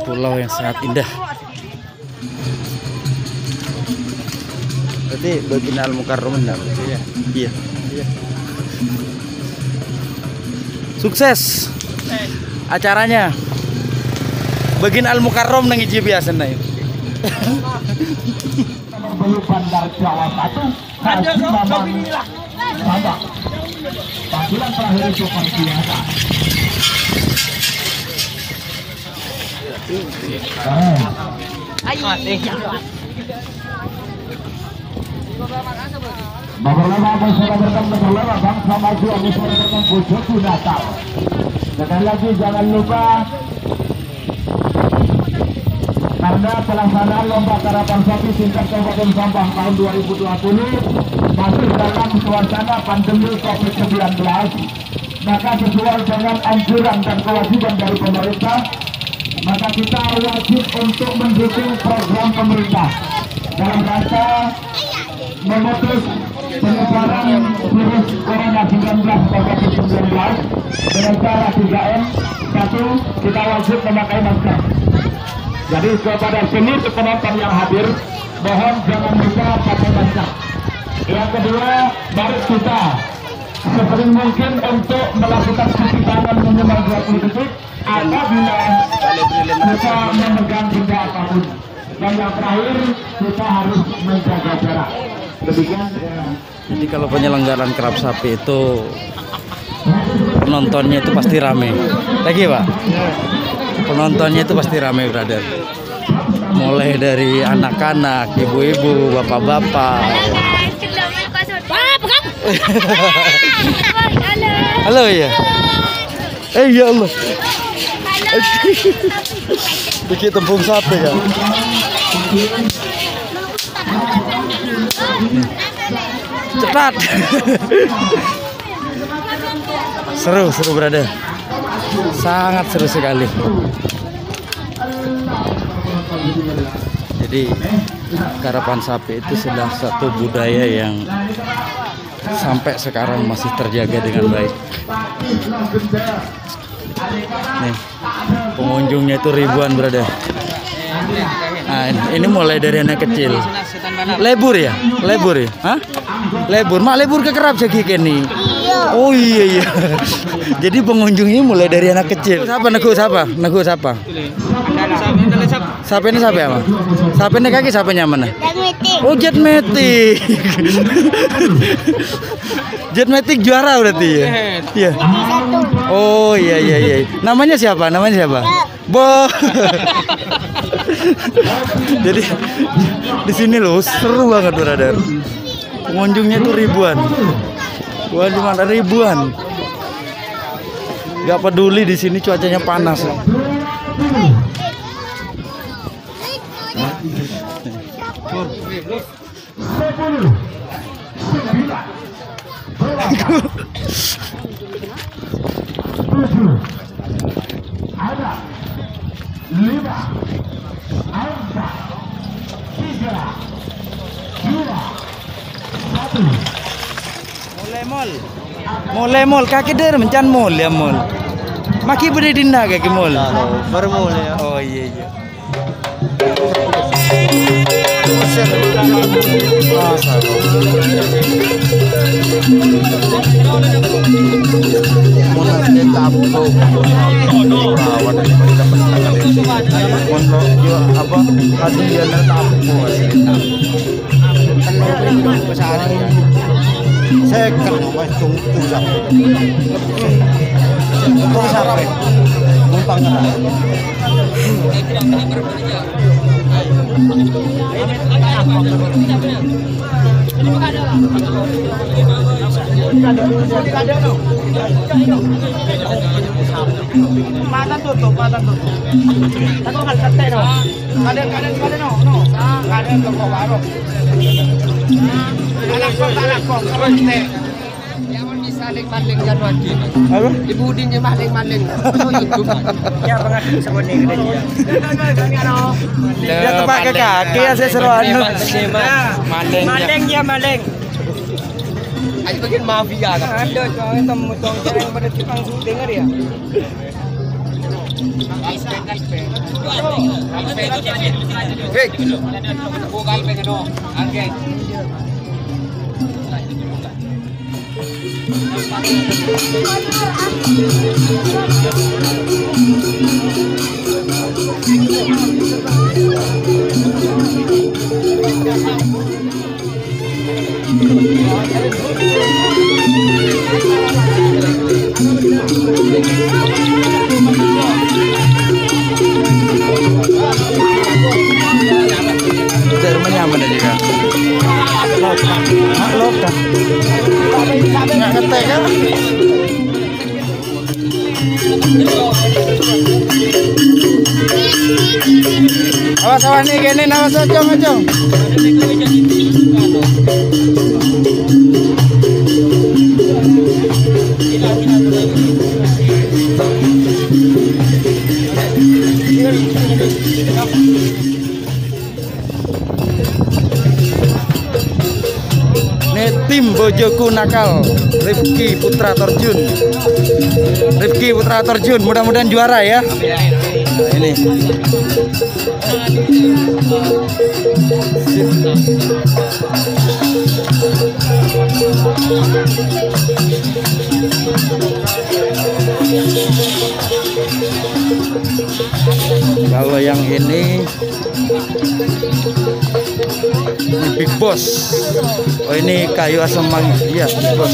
pulau yang sangat indah. Berarti Begin Al Mukarram enggak? Iya. Iya. Sukses acaranya. Begin Al Mukarram nang iji biasa nih. Bandar Jawa 1 Haji Mamang Sabak. Panggilan terakhir itu biasa. Beberapa sudah bertemu beberapa bangsa maju yang sudah bertemu Bojoku Natal. Sekali lagi jangan lupa karena pelaksanaan lomba karapan sapi tingkat Kabupaten Sampang tahun 2020 masih dalam suasana pandemi COVID-19, maka sesuai dengan anjuran dan kewajiban dari pemerintah, maka kita wajib untuk mendukung program pemerintah dalam rangka memutus penyebaran virus corona 19 COVID-19 dengan cara 3M. Satu, kita wajib memakai masker. Jadi kepada seluruh penonton yang hadir, mohon jangan lupa pakai masker. Yang kedua, mari kita sesering mungkin untuk melakukan cuci tangan minimal 20 detik apabila kita memegang benda apapun. Dan yang terakhir, kita harus menjaga jarak. Demikian. Jadi kalau penyelenggaraan kerap sapi itu penontonnya itu pasti rame. Lagi Pak? Penontonnya itu pasti rame, brother. Mulai dari anak-anak, ibu-ibu, bapak-bapak. Halo ya. Ya Allah. Bikin tembung sate ya. Cepat. Seru brother. Sangat seru sekali. Jadi karapan sapi itu sudah satu budaya yang sampai sekarang masih terjaga dengan baik. Nih, pengunjungnya itu ribuan, brother. Nah, ini mulai dari anak kecil. Lebur ya? Hah? Lebur. Mak lebur ke kerap segi nih. Oh iya. Jadi pengunjungnya mulai dari anak kecil. Nego siapa? Sapi ini siapa ya, Mas? Sapi ini kaki sapinya mana? Oh, Jet Matic. Jet Matic juara berarti ya? Iya. Oh iya. Namanya siapa? Bo. Jadi di sini loh seru banget, brother. Pengunjungnya tuh ribuan. Waduh, mana ribuan. Gak peduli di sini cuacanya panas. Mol kaki der mencan mol ya mol. Maki beri dinda kaki mol. Baru mol ya. Oh iya. Mata tutup. Aku kan kate no. Kadang no. Kadang toko warung. Anak kok kate. Yang bisa maling januan gini. Apa? Ibu Udin maling. Oh itu. Ya pengen sama nih gede dia. Ya tepak ke kaki ya saya seru anu. Maling. Ayo bikin mafia kan. Ada cowok temu cowok yang pada tukang syuting ya. Jermannya mana juga? Lokal. Nggak ketek kan? Awas awas nih gini, awas acong. Tim Bojoku Nakal, Rifki Putra Torjun, mudah-mudahan juara ya. Nah, ini. Kalau yang ini Big Boss. Oh ini kayu asam manis. Iya, Big Boss.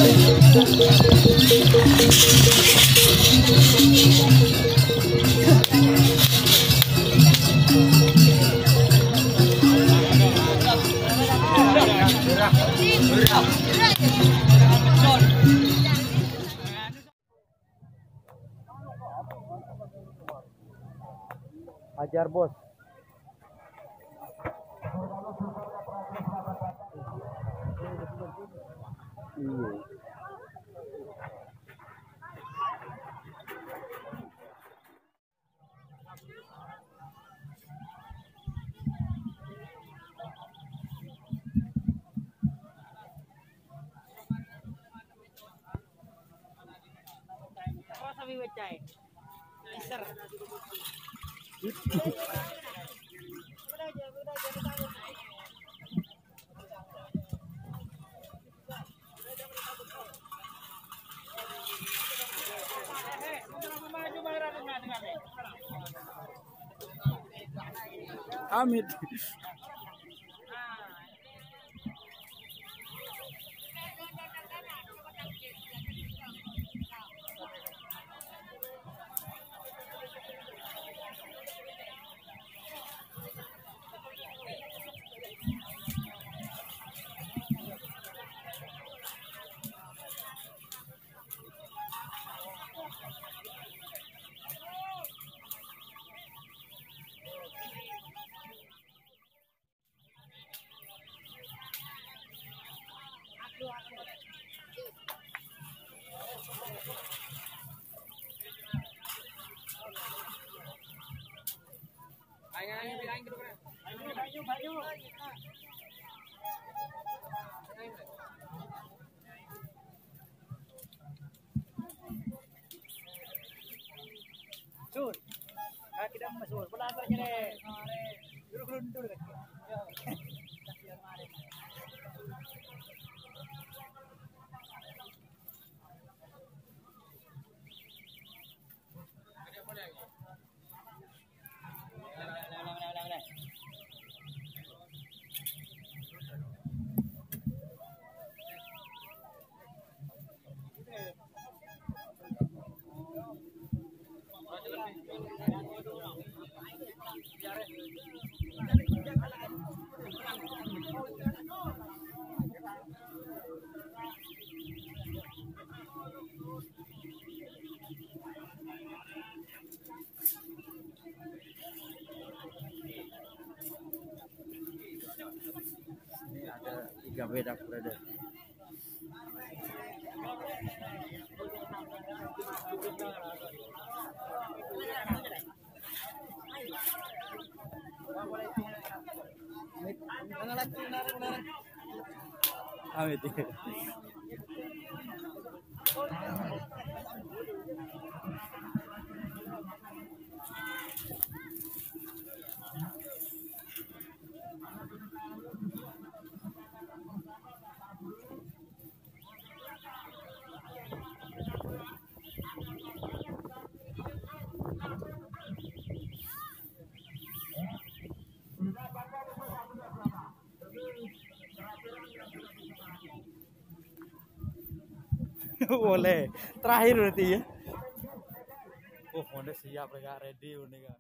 Ajar bos. Iya. Amit. Kita masuk. Pelan-pelan deh. Duduk. Ini ada 3 bedak berada. Amit. Boleh. Terakhir berarti ya. Oh, Honda siap mereka ready nih kan.